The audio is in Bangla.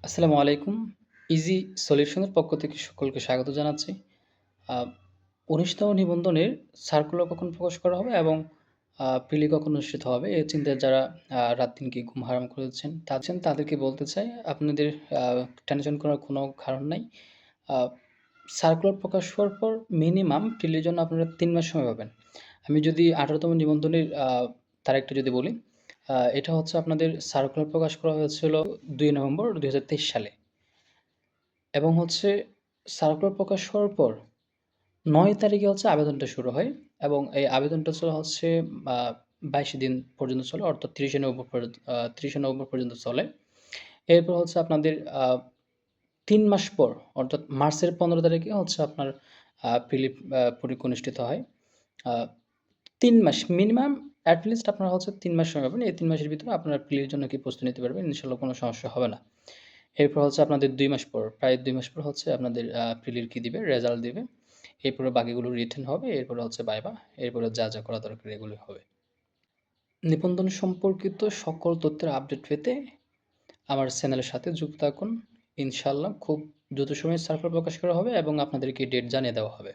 আসসালামু আলাইকুম। ইজি সলিউশনের পক্ষ থেকে সকলকে স্বাগত জানাচ্ছি। আ ১৯তম নিবন্ধনের সার্কুলার কখন প্রকাশ করা হবে এবং প্রিলি কখন অনুষ্ঠিত হবে? এ চিন্তায় যারা রাত-দিন কি ঘুম হারাম করেছেন তাদেরকে বলতে চাই, আপনাদের আ টেনশন করার কোনো কারণ নাই। আ সার্কুলার প্রকাশ হওয়ার পর মিনিমাম প্রিলির জন্য আপনারা ৩ মাস সময় পাবেন। আমি যদি ১৮তম নিবন্ধনের তারিখটা যদি বলি, এটা হচ্ছে আপনাদের সার্কুলার প্রকাশ করা হয়েছিল ২ নভেম্বর ২০২৩ সালে এবং হচ্ছে সার্কুলার প্রকাশ হওয়ার পর ৯ তারিখে হচ্ছে আবেদনটা শুরু হয় এবং এই আবেদনটা চলে হচ্ছে আ ২২ দিন পর্যন্ত চলে, অর্থাৎ ৩০শে নভেম্বর পর্যন্ত চলে। এরপর হচ্ছে আপনাদের ৩ মাস পর, অর্থাৎ মার্চের ১৫ তারিখে হচ্ছে আপনার পরীক্ষা অনুষ্ঠিত হয়। আ ৩ মাস মিনিমাম, এট লিস্ট আপনারা হচ্ছে ৩ মাস সময় পাবেন। এই ৩ মাসের ভিতরে আপনারা প্রিলির জন্য প্রস্তুতি নিতে পারবেন। ইনশাআল্লাহ কোনো সমস্যা হবে না। এরপর হচ্ছে আপনাদের ২ মাস পর, প্রায় ২ মাস পর হচ্ছে আপনাদের প্রিলির দিবে, রেজাল্ট দিবে। এরপরে বাকিগুলো রিটেন হবে। এরপরে হচ্ছে ভাইভা। এরপরে যা করা দরকার এগুলোই হবে। নিবন্ধন সম্পর্কিত সকল তথ্যের আপডেট পেতে আমার চ্যানেলের সাথে যুক্ত থাকুন। ইনশাআল্লাহ খুব দ্রুত সময়ে সার্কুলার প্রকাশ করা হবে এবং আপনাদেরকে ডেট জানিয়ে দেওয়া হবে।